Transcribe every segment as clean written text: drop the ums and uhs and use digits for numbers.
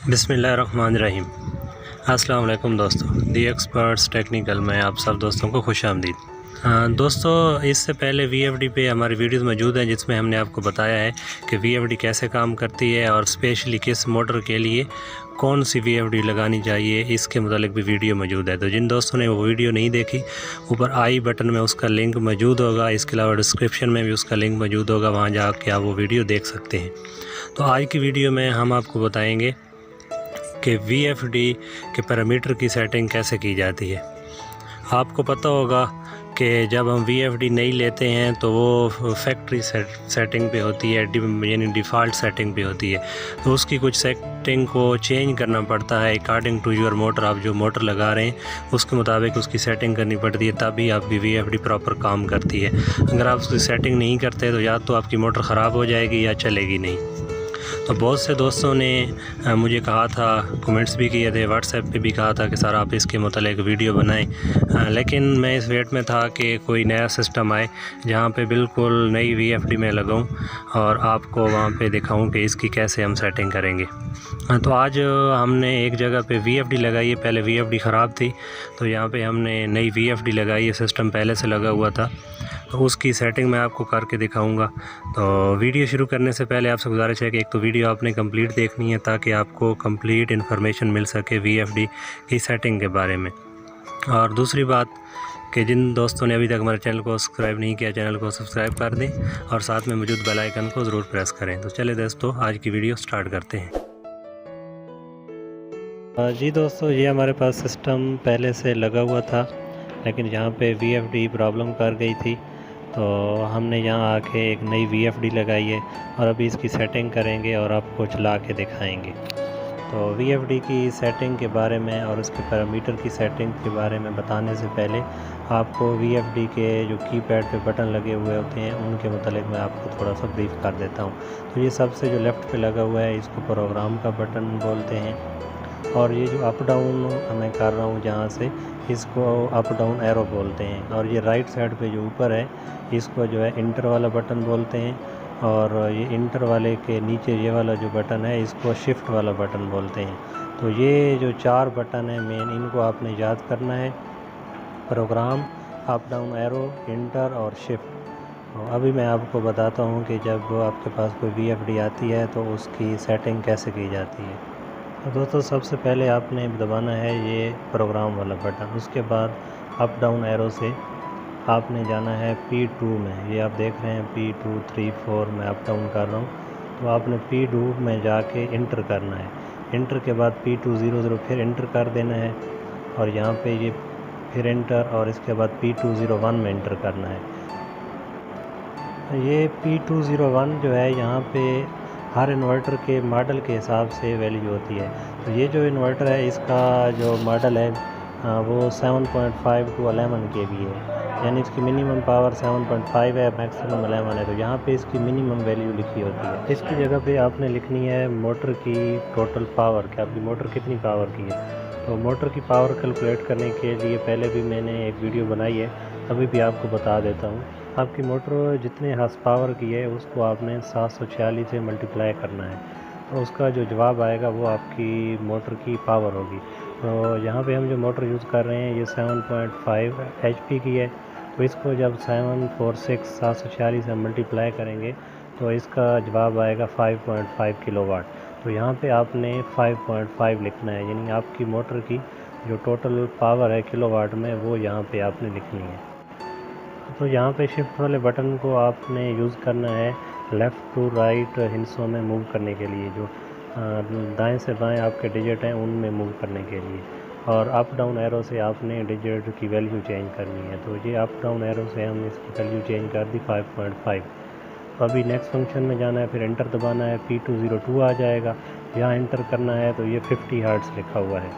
बिस्मिल्लाहिर्रहमानिर्रहीम। अस्सलाम वालेकुम दोस्तों, दी एक्सपर्ट्स टेक्निकल में आप सब दोस्तों को खुशामदीद। दोस्तों, इससे पहले वीएफडी पे हमारी वीडियोस मौजूद हैं जिसमें हमने आपको बताया है कि वीएफडी कैसे काम करती है और स्पेशली किस मोटर के लिए कौन सी वीएफडी लगानी चाहिए, इसके मुतालिक भी वीडियो मौजूद है। तो जिन दोस्तों ने वो वीडियो नहीं देखी, ऊपर आई बटन में उसका लिंक मौजूद होगा, इसके अलावा डिस्क्रिप्शन में भी उसका लिंक मौजूद होगा, वहाँ जाके आप वो वीडियो देख सकते हैं। तो आज की वीडियो में हम आपको बताएँगे कि वीएफडी के पैरामीटर की सेटिंग कैसे की जाती है। आपको पता होगा कि जब हम वीएफडी नहीं लेते हैं तो वो फैक्ट्री सेटिंग पे होती है, यानी डिफ़ॉल्ट सेटिंग पे होती है। तो उसकी कुछ सेटिंग को चेंज करना पड़ता है अकॉर्डिंग टू योर मोटर। आप जो मोटर लगा रहे हैं उसके मुताबिक उसकी सेटिंग करनी पड़ती है, तभी आपकी वीएफडी प्रॉपर काम करती है। अगर आप उसकी सेटिंग नहीं करते तो या तो आपकी मोटर ख़राब हो जाएगी या चलेगी नहीं। तो बहुत से दोस्तों ने मुझे कहा था, कमेंट्स भी किए थे, व्हाट्सएप पे भी कहा था कि सर आप इसके मुतालिक वीडियो बनाएं, लेकिन मैं इस वेट में था कि कोई नया सिस्टम आए जहां पे बिल्कुल नई वीएफडी में लगाऊं और आपको वहां पे दिखाऊं कि इसकी कैसे हम सेटिंग करेंगे। तो आज हमने एक जगह पे वीएफडी लगाई है। पहले वीएफडी ख़राब थी तो यहाँ पे हमने नई वीएफडी लगाई है, सिस्टम पहले से लगा हुआ था, तो उसकी सेटिंग मैं आपको करके दिखाऊंगा। तो वीडियो शुरू करने से पहले आपसे गुजारिश है कि एक तो वीडियो आपने कंप्लीट देखनी है ताकि आपको कंप्लीट इन्फॉर्मेशन मिल सके वीएफडी की सेटिंग के बारे में। और दूसरी बात कि जिन दोस्तों ने अभी तक हमारे चैनल को सब्सक्राइब नहीं किया, चैनल को सब्सक्राइब कर दें और साथ में मौजूद बेल आइकन को ज़रूर प्रेस करें। तो चले दोस्तों, आज की वीडियो स्टार्ट करते हैं। जी दोस्तों, ये हमारे पास सिस्टम पहले से लगा हुआ था, लेकिन यहाँ पे वीएफडी प्रॉब्लम कर गई थी, तो हमने यहाँ आके एक नई वीएफडी लगाई है और अभी इसकी सेटिंग करेंगे और आपको चला के दिखाएंगे। तो वीएफडी की सेटिंग के बारे में और उसके पैरामीटर की सेटिंग के बारे में बताने से पहले आपको वीएफडी के जो कीपैड पे बटन लगे हुए होते हैं उनके मुतालिक मैं आपको थोड़ा सा ब्रीफ कर देता हूँ। तो ये सबसे जो लेफ़्ट पे लगा हुआ है इसको प्रोग्राम का बटन बोलते हैं, और ये जो अप डाउन मैं कर रहा हूँ जहाँ से, इसको अप डाउन एरो बोलते हैं। और ये राइट साइड पे जो ऊपर है इसको जो है इंटर वाला बटन बोलते हैं, और ये इंटर वाले के नीचे ये वाला जो बटन है इसको शिफ्ट वाला बटन बोलते हैं। तो ये जो चार बटन है मेन, इनको आपने याद करना है, program, up down arrow, enter और शिफ्ट। तो अभी मैं आपको बताता हूँ कि जब आपके पास कोई वीएफडी आती है तो उसकी सेटिंग कैसे की जाती है। तो दोस्तों, सबसे पहले आपने दबाना है ये प्रोग्राम वाला बटन। उसके बाद अप डाउन एरो से आपने जाना है P2 में। ये आप देख रहे हैं P2 3 4 मैं अप डाउन कर रहा हूँ, तो आपने P2 में जाके इंटर करना है। इंटर के बाद P2 0 0 फिर इंटर कर देना है, और यहाँ पे ये फिर इंटर, और इसके बाद P2 0 1 में इंटर करना है। ये P2 0 1 जो है यहाँ पे हर इन्वर्टर के मॉडल के हिसाब से वैल्यू होती है। तो ये जो इन्वर्टर है इसका जो मॉडल है वो 7.5 to 11 kV है, यानी इसकी मिनिमम पावर 7.5 है, मैक्सिमम 11 है। तो यहाँ पे इसकी मिनिमम वैल्यू लिखी होती है। इसकी जगह पे आपने लिखनी है मोटर की टोटल पावर, कि आपकी मोटर कितनी पावर की है। तो मोटर की पावर कैलकुलेट करने के लिए पहले भी मैंने एक वीडियो बनाई है, अभी भी आपको बता देता हूँ। आपकी मोटर जितने हार्स पावर की है उसको आपने 746 से मल्टीप्लाई करना है, तो उसका जो जवाब आएगा वो आपकी मोटर की पावर होगी। तो यहाँ पे हम जो मोटर यूज़ कर रहे हैं ये 7.5 HP की है, तो इसको जब 746 से मल्टीप्लाई करेंगे तो इसका जवाब आएगा 5.5 किलोवाट। तो यहाँ पे आपने 5.5 लिखना है, यानी आपकी मोटर की जो टोटल पावर है किलोवाट में वो यहाँ पे आपने लिखनी है। तो यहाँ पे शिफ्ट वाले बटन को आपने यूज़ करना है लेफ़्ट टू राइट हिस्सों में मूव करने के लिए, जो दाएं से बाएं आपके डिजिट हैं उनमें मूव करने के लिए, और अप डाउन एरो से आपने डिजिट की वैल्यू चेंज करनी है। तो ये अप डाउन एरो से हम इसकी वैल्यू चेंज कर दी 5.5। तो अभी नेक्स्ट फंक्शन में जाना है, फिर एंटर दबाना है, P2 0 2 आ जाएगा, यहाँ एंटर करना है। तो ये 50 हर्ट्ज़ लिखा हुआ है।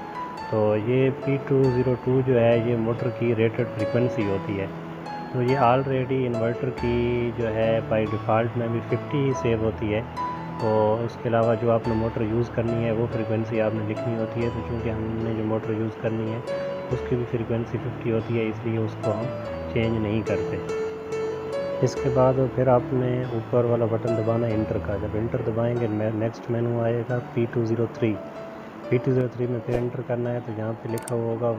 तो ये P2 0 2 जो है ये मोटर की रेटेड फ्रीक्वेंसी होती है। तो ये ऑलरेडी इन्वर्टर की जो है बाय डिफ़ॉल्ट में भी 50 ही सेव होती है। तो उसके अलावा जो आपने मोटर यूज़ करनी है वो फ्रीक्वेंसी आपने लिखनी होती है। तो चूँकि हमने जो मोटर यूज़ करनी है उसकी भी फ्रीक्वेंसी 50 होती है, इसलिए उसको हम चेंज नहीं करते। इसके बाद फिर आपने ऊपर वाला बटन दबाना है इंटर का। जब इंटर दबाएंगे नेक्स्ट मेनू आएगा P2 0 3। P203 में फिर एंटर करना है, तो यहाँ पे लिखा हुआ होगा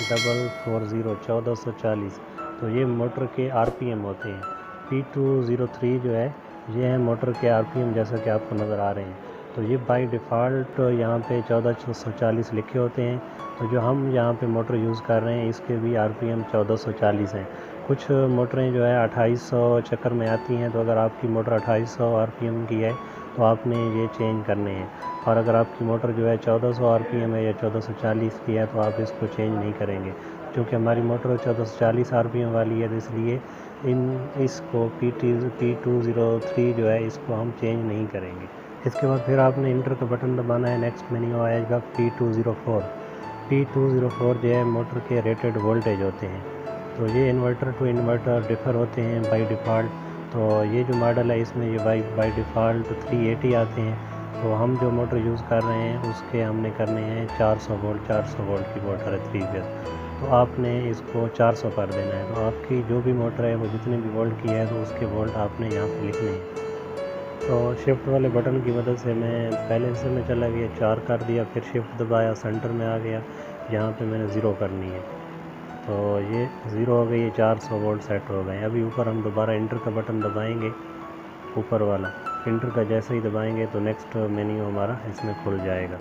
1440 1440। तो ये मोटर के RPM होते हैं। P203 जो है ये है मोटर के RPM, जैसा कि आपको नज़र आ रहे हैं। तो ये बाय डिफ़ॉल्ट यहाँ पे 1440 लिखे होते हैं। तो जो हम यहाँ पे मोटर यूज़ कर रहे हैं इसके भी RPM 1440 हैं। कुछ मोटरें जो है 2800 चक्कर में आती हैं, तो अगर आपकी मोटर 2800 RPM की है तो आपने ये चेंज करने हैं। और अगर आपकी मोटर जो है 1400 RPM है या 1440 की है तो आप इसको चेंज नहीं करेंगे। क्योंकि हमारी मोटर 1440 RPM वाली है, तो इसलिए इसको P203 जो है इसको हम चेंज नहीं करेंगे। इसके बाद फिर आपने इंटर का बटन दबाना है। नेक्स्ट मेन्यू आएगा P204। P204 जो है मोटर के रेटेड वोल्टेज होते हैं। तो ये इन्वर्टर टू इन्वर्टर डिफ़र होते हैं बाय डिफ़ॉल्ट। तो ये जो मॉडल है इसमें ये बाय डिफ़ॉल्ट 380 आते हैं। तो हम जो मोटर यूज़ कर रहे हैं उसके हमने करने हैं 400 वोल्ट की मोटर है 3 फेज़। तो आपने इसको 400 कर देना है। तो आपकी जो भी मोटर है वो जितने भी वोल्ट की है तो उसके वोल्ट आपने यहाँ पे लिखने हैं। तो शिफ्ट वाले बटन की मदद से मैं पहले से मैं चला गया 4 कर दिया, फिर शिफ्ट दबाया, सेंटर में आ गया, यहाँ पे मैंने 0 करनी है। तो ये 0 हो गई, 400 वोल्ट सेट हो गए। अभी ऊपर हम दोबारा इंटर का बटन दबाएंगे, ऊपर वाला इंटर का जैसे ही दबाएंगे तो नेक्स्ट मेन्यू हमारा इसमें खुल जाएगा।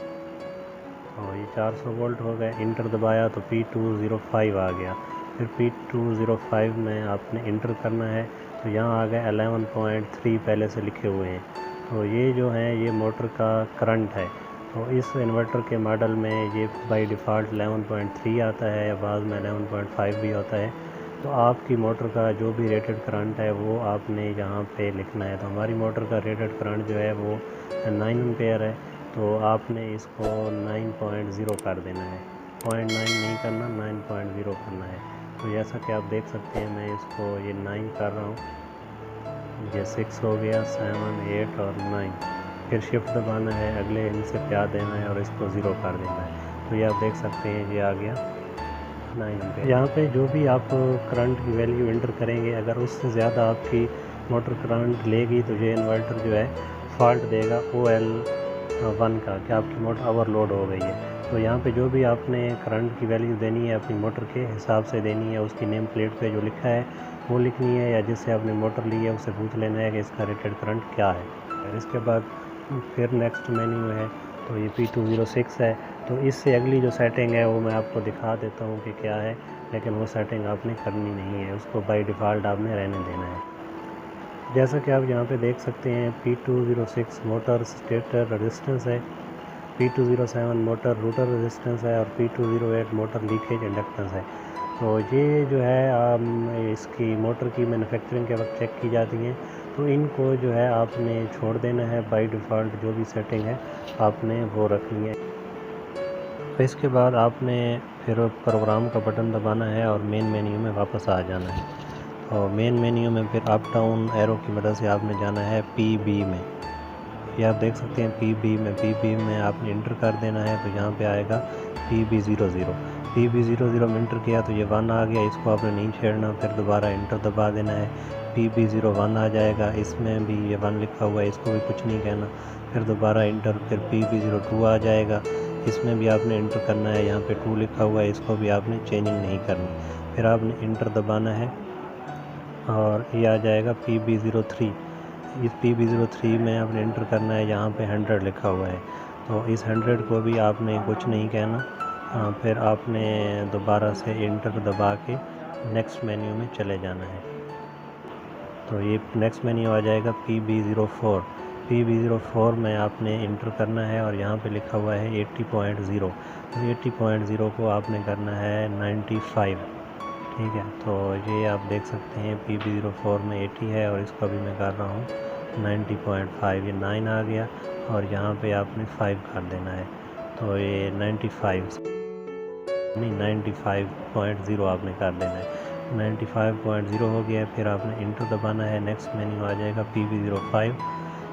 तो ये 400 वोल्ट हो गए। इंटर दबाया तो P205 आ गया। फिर P205 में आपने इंटर करना है, तो यहाँ आ गए 11.3 पहले से लिखे हुए हैं। तो ये जो है ये मोटर का करंट है। तो इस इन्वर्टर के मॉडल में ये बाय डिफ़ॉल्ट 11.3 आता है या बाद में 11.5 भी होता है। तो आपकी मोटर का जो भी रेटेड करंट है वो आपने यहाँ पे लिखना है। तो हमारी मोटर का रेटेड करंट जो है वो 9 एम्पेयर है। तो आपने इसको 9.0 कर देना है, 0.9 नहीं करना, 9.0 करना है। तो जैसा कि आप देख सकते हैं मैं इसको ये 9 कर रहा हूँ। ये 6 हो गया, 7, 8 और 9। फिर शिफ्ट दबाना है, अगले इनसे प्यार देना है और इसको 0 कर देना है। तो ये आप देख सकते हैं ये आ गया 9 पे। यहाँ पे जो भी आप करंट की वैल्यू एंटर करेंगे, अगर उससे ज़्यादा आपकी मोटर करंट लेगी तो ये इन्वर्टर जो है फॉल्ट देगा OL1 का, कि आपकी मोटर ओवरलोड हो गई है। तो यहाँ पे जो भी आपने करंट की वैल्यू देनी है अपनी मोटर के हिसाब से देनी है। उसकी नेम प्लेट पे जो लिखा है वो लिखनी है, या जिससे आपने मोटर ली है उससे पूछ लेना है कि इसका रेटेड करंट क्या है। और इसके बाद फिर नेक्स्ट मेन्यू है, तो ये P206 है। तो इससे अगली जो सेटिंग है वो मैं आपको दिखा देता हूँ कि क्या है, लेकिन वो सेटिंग आपने करनी नहीं है, उसको बाय डिफ़ॉल्ट आपने रहने देना है। जैसा कि आप यहाँ पे देख सकते हैं P206 मोटर स्टेटर रेजिस्टेंस है, P207 मोटर रोटर रेजिस्टेंस है और P208 मोटर लीकेज इंडक्टेंस है। तो ये जो है इसकी मोटर की मैन्युफैक्चरिंग के वक्त चेक की जाती हैं। तो इनको जो है आपने छोड़ देना है, बाय डिफ़ॉल्ट जो भी सेटिंग है आपने वो रखनी है। तो इसके बाद आपने फिर प्रोग्राम का बटन दबाना है और मेन मेन्यू में वापस आ जाना है। और मेन मेन्यू में फिर अप डाउन एरो की मदद से आपने जाना है PB में। ये आप देख सकते हैं PB में आपने इंटर कर देना है। तो यहाँ पे आएगा PB00। PB00 में इंटर किया तो ये 1 आ गया, इसको आपने नहीं छेड़ना। फिर दोबारा इंटर दबा देना है, PB01 आ जाएगा, इसमें भी ये 1 लिखा हुआ है, इसको भी कुछ नहीं कहना। फिर दोबारा इंटर, फिर PB02 आ जाएगा, इसमें भी आपने इंटर करना है। यहाँ पे 2 लिखा हुआ है, इसको भी आपने चेंजिंग नहीं करनी। फिर आपने इंटर दबाना है और ये आ जाएगा PB03। इस PB03 में आपने इंटर करना है, यहाँ पे 100 लिखा हुआ है। तो इस 100 को भी आपने कुछ नहीं कहना। फिर आपने दोबारा से इंटर दबा के नेक्स्ट मेन्यू में चले जाना है। तो ये नेक्स्ट मेन्यू आ जाएगा PB04। PB04 में आपने इंटर करना है और यहाँ पे लिखा हुआ है 80.0। तो 80.0 को आपने करना है 95, ठीक है। तो ये आप देख सकते हैं PB04 में 80 है और इसको भी मैं कर रहा हूँ 90.5। ये 9 आ गया और यहाँ पे आपने 5 कर देना है। तो ये 95.0 आपने कर देना है। 95.0 हो गया है। फिर आपने इंटर दबाना है, नेक्स्ट मेन्यू आ जाएगा PB05।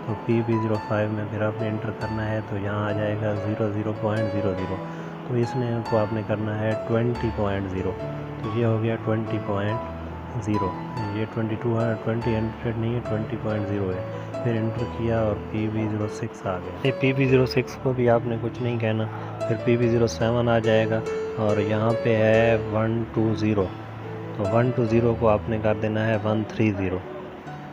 तो PB05 में फिर आपने इंटर करना है, तो यहाँ आ जाएगा 00.00। तो इसने को आपने करना है 20.0। तो ये हो गया 20.0। ये 22 है, 20 नहीं है, 20.0 है। फिर इंटर किया और PB06 आ गया। ये PB06 को भी आपने कुछ नहीं कहना, फिर PB07 आ जाएगा और यहाँ पे है 120, तो 120 को आपने कर देना है 130।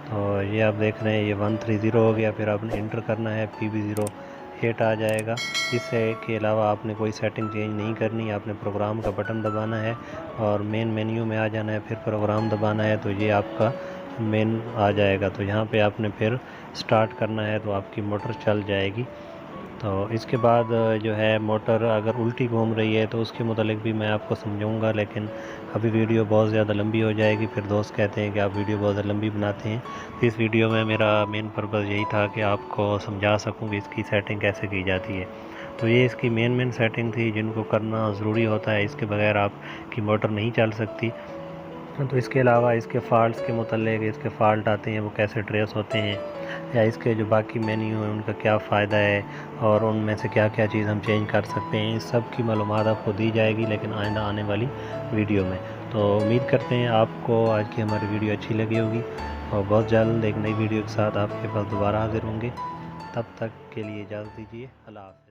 तो ये आप देख रहे हैं ये 130 हो गया। फिर आपने इंटर करना है PB08 आ जाएगा। इससे के अलावा आपने कोई सेटिंग चेंज नहीं करनी, आपने प्रोग्राम का बटन दबाना है और मेन मेन्यू में आ जाना है, फिर प्रोग्राम दबाना है, तो ये आपका मेन आ जाएगा। तो यहाँ पे आपने फिर स्टार्ट करना है तो आपकी मोटर चल जाएगी। तो इसके बाद जो है मोटर अगर उल्टी घूम रही है तो उसके मुतालिक भी मैं आपको समझाऊंगा, लेकिन अभी वीडियो बहुत ज़्यादा लंबी हो जाएगी। फिर दोस्त कहते हैं कि आप वीडियो बहुत ज़्यादा लंबी बनाते हैं। तो इस वीडियो में मेरा मेन पर्पज़ यही था कि आपको समझा सकूं कि इसकी सेटिंग कैसे की जाती है। तो ये इसकी मेन सेटिंग थी जिनको करना ज़रूरी होता है, इसके बगैर आपकी मोटर नहीं चल सकती। तो इसके अलावा इसके फ़ाल्ट्स के मुतालिक इसके फ़ाल्ट आते हैं वो कैसे ट्रेस होते हैं, या इसके जो बाकी मेन्यू हैं उनका क्या फ़ायदा है और उनमें से क्या क्या चीज़ हम चेंज कर सकते हैं, इस सब की मालूमात आपको दी जाएगी, लेकिन आइंदा आने वाली वीडियो में। तो उम्मीद करते हैं आपको आज की हमारी वीडियो अच्छी लगी होगी और बहुत जल्द एक नई वीडियो के साथ आपके पास दोबारा हाजिर होंगे। तब तक के लिए इजाज़त दीजिए। अल्लाह हाफ़िज़।